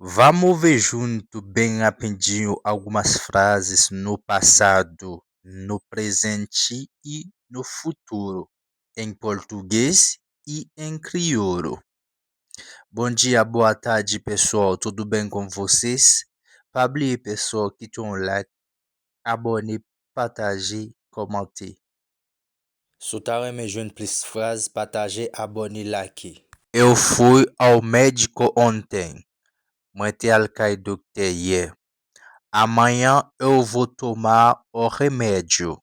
Vamos ver junto bem rapidinho algumas frases no passado, no presente e no futuro, em português e em crioulo. Bom dia, boa tarde, pessoal. Tudo bem com vocês? Para oublier, pessoal, quitte um like, abonner, partager, commenter. Se tu aimé joindre plus frases, partager, abonner, liker. Eu fui ao médico ontem. Mwen te al kay dokter hier. Amanhã eu vou tomar o remédio.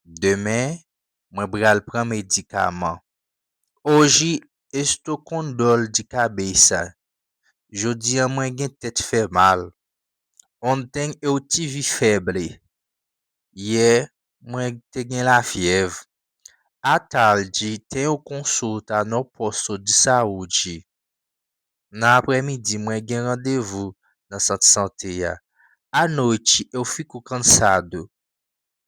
Demain, mwen pral pran medikaman. Hoje, estou com dor de cabeça. Jodi an mwen gen tet fè mal. Ontem eu tive febre. Hier, mwen te gen la fièvre. À tarde, tenho consulta no posto de saúde. Na apremidi, mwen gen rendez-vous na centre santé ya. À noite, eu fico cansado.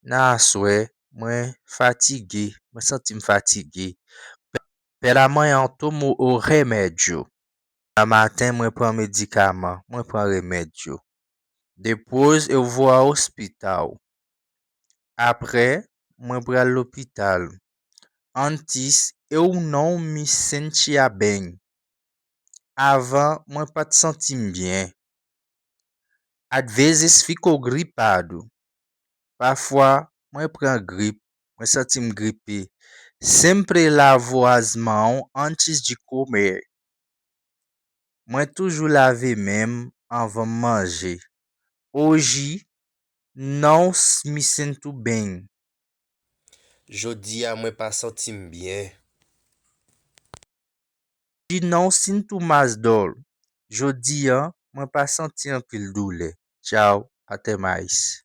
Na soirée, mwen fatigué. Mwen senti fatigué. Pela manhã, tomo o remédio. Na matin, mwen pran medikaman. Mwen pran remédio. Depois, eu vou ao hospital. Après, mwen pran l'hôpital. Antes, eu não me sentia bem. Avant, mwen pat sentim bien. Às vezes fico gripado. Parfois, mwen pran gripe. Mwen sentim gripe. Sempre lavo as mãos antes de comer. Mwen toujou lave même avant manger. Hoje, não me sinto bem. Jodi a mwen pa sentim bien. Hoje não sinto mais dor. Jodi an, mwen pa senti anpil douleur. Tchau, até mais.